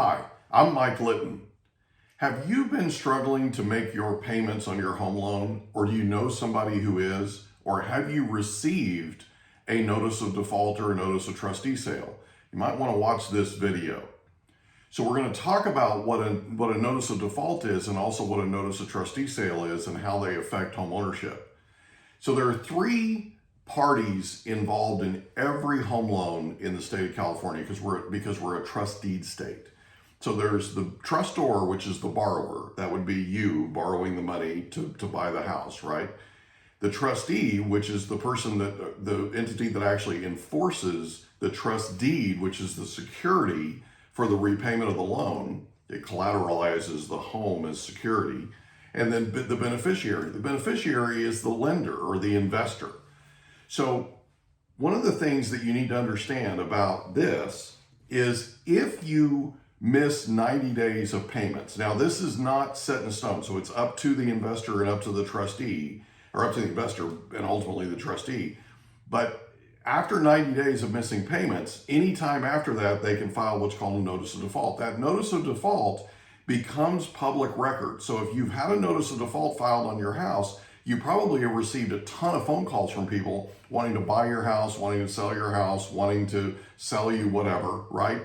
Hi, I'm Mike Litton. Have you been struggling to make your payments on your home loan, or do you know somebody who is, or have you received a notice of default or a notice of trustee sale? You might want to watch this video. So we're going to talk about what a notice of default is and also what a notice of trustee sale is and how they affect home ownership. So there are three parties involved in every home loan in the state of California because we're a trust deed state. So there's the trustor, which is the borrower. That would be you borrowing the money to buy the house, right? The trustee, which is the person the entity that actually enforces the trust deed, which is the security for the repayment of the loan. It collateralizes the home as security. And then the beneficiary. The beneficiary is the lender or the investor. So one of the things that you need to understand about this is if you miss 90 days of payments. Now, this is not set in stone, so it's up to the investor and up to the trustee, or up to the investor and ultimately the trustee. But after 90 days of missing payments, anytime after that, they can file what's called a notice of default. That notice of default becomes public record. So if you've had a notice of default filed on your house, you probably have received a ton of phone calls from people wanting to buy your house, wanting to sell your house, wanting to sell you whatever, right?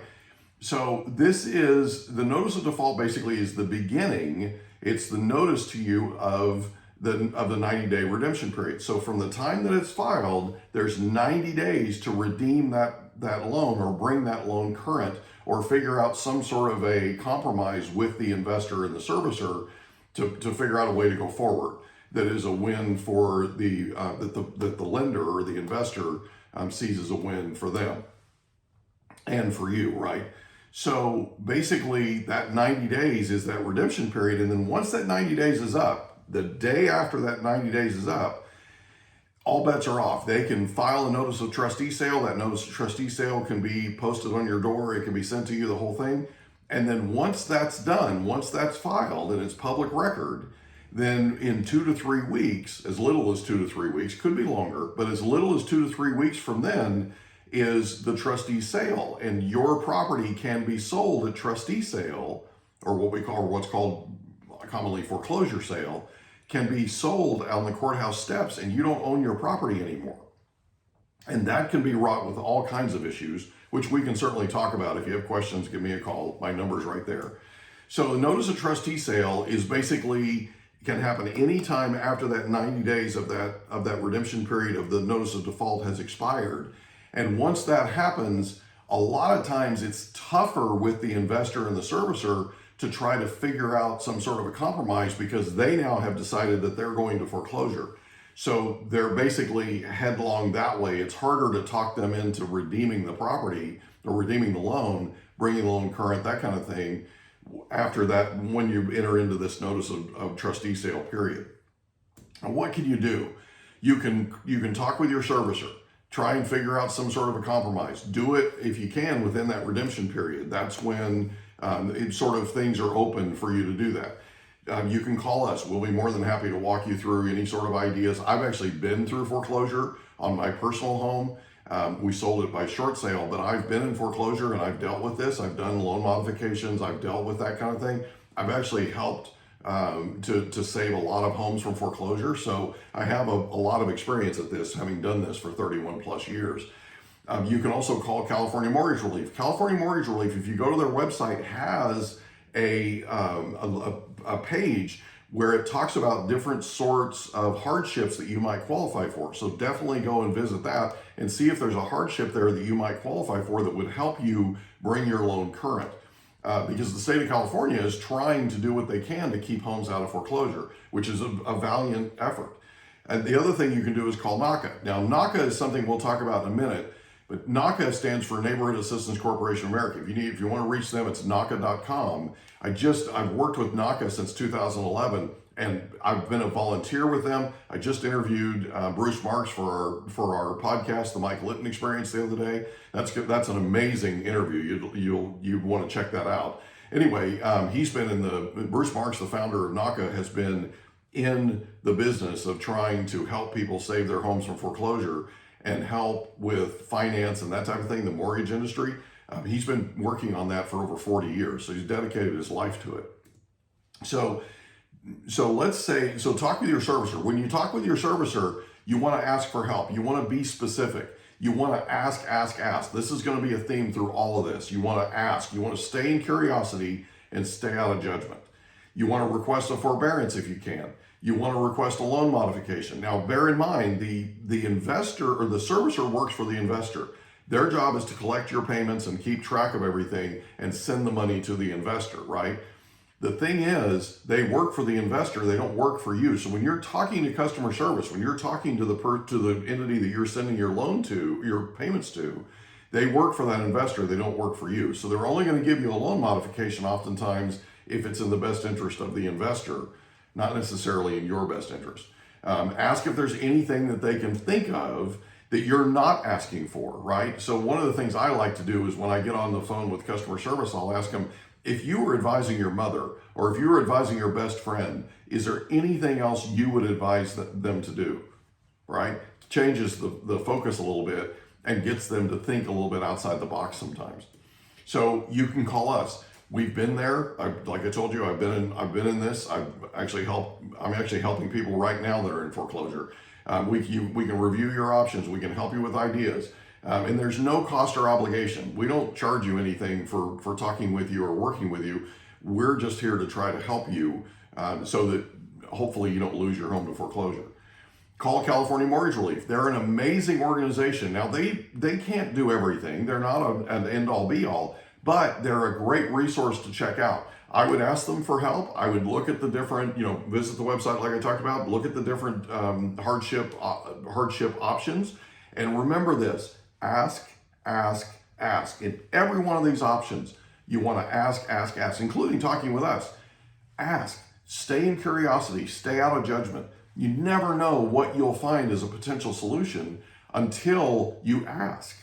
So this is, the notice of default basically is the beginning. It's the notice to you of the 90-day redemption period. So from the time that it's filed, there's 90 days to redeem that loan or bring that loan current or figure out some sort of a compromise with the investor and the servicer to figure out a way to go forward that is a win for that the lender or the investor sees as a win for them and for you, right? So basically that 90 days is that redemption period. And then once that 90 days is up, the day after that 90 days is up, all bets are off. They can file a notice of trustee sale. That notice of trustee sale can be posted on your door. It can be sent to you, the whole thing. And then once that's done, once that's filed and it's public record, then in 2 to 3 weeks, as little as 2 to 3 weeks, could be longer, but as little as 2 to 3 weeks from then, is the trustee sale, and your property can be sold at trustee sale, or what's called commonly foreclosure sale, can be sold on the courthouse steps, and you don't own your property anymore. And that can be wrought with all kinds of issues, which we can certainly talk about. If you have questions, give me a call. My number's right there. So the notice of trustee sale is basically can happen anytime after that 90 days of that redemption period of the notice of default has expired. And once that happens, a lot of times it's tougher with the investor and the servicer to try to figure out some sort of a compromise because they now have decided that they're going to foreclosure. So they're basically headlong that way. It's harder to talk them into redeeming the property or redeeming the loan, bringing the loan current, that kind of thing, after that, when you enter into this notice of trustee sale period. And what can you do? You can talk with your servicer. Try and figure out some sort of a compromise. Do it if you can within that redemption period. That's when things are open for you to do that. You can call us. We'll be more than happy to walk you through any sort of ideas. I've actually been through foreclosure on my personal home. We sold it by short sale, but I've been in foreclosure and I've dealt with this. I've done loan modifications. I've dealt with that kind of thing. I've actually helped to save a lot of homes from foreclosure. So I have a lot of experience at this, having done this for 31 plus years. You can also call California Mortgage Relief. California Mortgage Relief, if you go to their website, has a page where it talks about different sorts of hardships that you might qualify for. So definitely go and visit that and see if there's a hardship there that you might qualify for that would help you bring your loan current. Because the state of California is trying to do what they can to keep homes out of foreclosure, which is a valiant effort. And the other thing you can do is call NACA. Now, NACA is something we'll talk about in a minute, but NACA stands for Neighborhood Assistance Corporation of America. If you want to reach them, it's NACA.com. I've worked with NACA since 2011, and I've been a volunteer with them. I just interviewed Bruce Marks for our podcast, The Mike Litton Experience, the other day. That's an amazing interview. You'd want to check that out. Anyway, Bruce Marks, the founder of NACA, has been in the business of trying to help people save their homes from foreclosure and help with finance and that type of thing, the mortgage industry. He's been working on that for over 40 years, so he's dedicated his life to it. So let's say, talk with your servicer. When you talk with your servicer, you want to ask for help. You want to be specific. You want to ask. This is going to be a theme through all of this. You want to ask. You want to stay in curiosity and stay out of judgment. You want to request a forbearance if you can. You want to request a loan modification. Now, bear in mind, the investor or the servicer works for the investor. Their job is to collect your payments and keep track of everything and send the money to the investor, right? The thing is, they work for the investor, they don't work for you. So when you're talking to customer service, when you're talking to the entity that you're sending your loan to, your payments to, they work for that investor, they don't work for you. So they're only going to give you a loan modification oftentimes if it's in the best interest of the investor, not necessarily in your best interest. Ask if there's anything that they can think of that you're not asking for, right? So one of the things I like to do is when I get on the phone with customer service, I'll ask them, if you were advising your mother or if you were advising your best friend, is there anything else you would advise them to do, right? Changes the focus a little bit and gets them to think a little bit outside the box sometimes. So you can call us. We've been there. Like I told you, I've been in this. I'm actually helping people right now that are in foreclosure. We can review your options. We can help you with ideas. And there's no cost or obligation. We don't charge you anything for talking with you or working with you. We're just here to try to help you so that hopefully you don't lose your home to foreclosure. Call California Mortgage Relief. They're an amazing organization. Now, they can't do everything. They're not an end-all be-all, but they're a great resource to check out. I would ask them for help. I would look at the different, visit the website like I talked about, look at the different hardship options. And remember this, ask. In every one of these options, you want to ask, including talking with us. Ask, stay in curiosity, stay out of judgment. You never know what you'll find as a potential solution until you ask.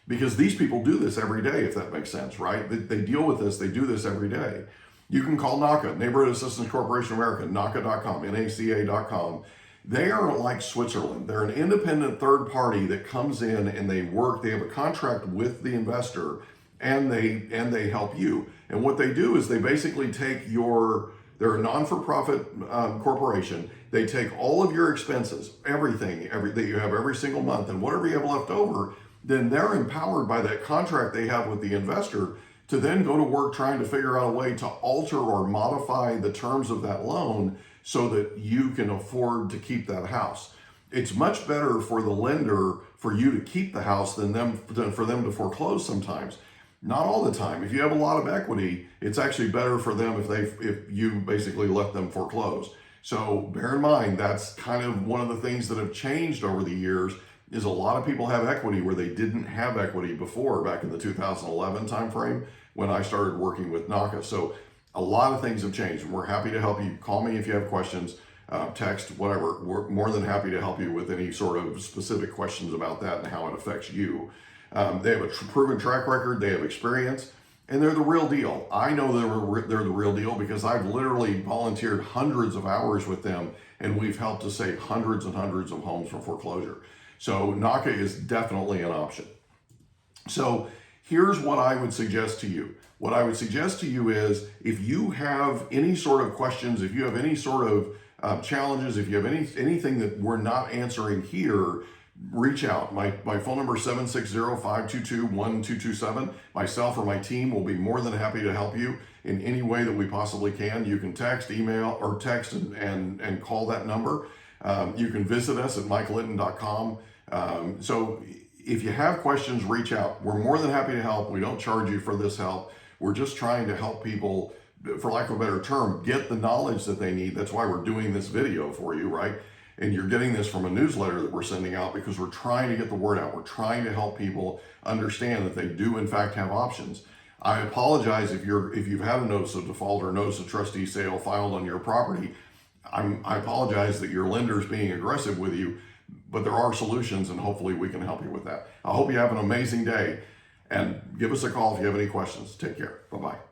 Because these people do this every day, if that makes sense, right? They deal with this, they do this every day. You can call NACA, Neighborhood Assistance Corporation of America, NACA.com, NACA.com. They are like Switzerland. They're an independent third party that comes in and they have a contract with the investor and they help you. And what they do is they basically take they're a non-for-profit corporation. They take all of your expenses, everything that you have every single month, and whatever you have left over, then they're empowered by that contract they have with the investor to then go to work trying to figure out a way to alter or modify the terms of that loan so that you can afford to keep that house. It's much better for the lender for you to keep the house than for them to foreclose sometimes. Not all the time. If you have a lot of equity, it's actually better for them if you basically let them foreclose. So bear in mind, that's kind of one of the things that have changed over the years is a lot of people have equity where they didn't have equity before, back in the 2011 timeframe when I started working with NACA. So a lot of things have changed, and we're happy to help you. Call me if you have questions, text, whatever. We're more than happy to help you with any sort of specific questions about that and how it affects you. They have a proven track record, they have experience, and they're the real deal. I know they're the real deal because I've literally volunteered hundreds of hours with them, and we've helped to save hundreds and hundreds of homes from foreclosure. So NACA is definitely an option. So here's what I would suggest to you. What I would suggest to you is if you have any sort of questions, if you have any sort of challenges, if you have anything that we're not answering here, reach out. My phone number is 760-522-1227. Myself or my team will be more than happy to help you in any way that we possibly can. You can text, email, or text and call that number. You can visit us at MikeLitton.com. So if you have questions, reach out. We're more than happy to help. We don't charge you for this help. We're just trying to help people, for lack of a better term, get the knowledge that they need. That's why we're doing this video for you, right? And you're getting this from a newsletter that we're sending out because we're trying to get the word out. We're trying to help people understand that they do in fact have options. I apologize if you've had a notice of default or notice of trustee sale filed on your property. I apologize that your lender is being aggressive with you, but there are solutions and hopefully we can help you with that. I hope you have an amazing day and give us a call if you have any questions. Take care. Bye-bye.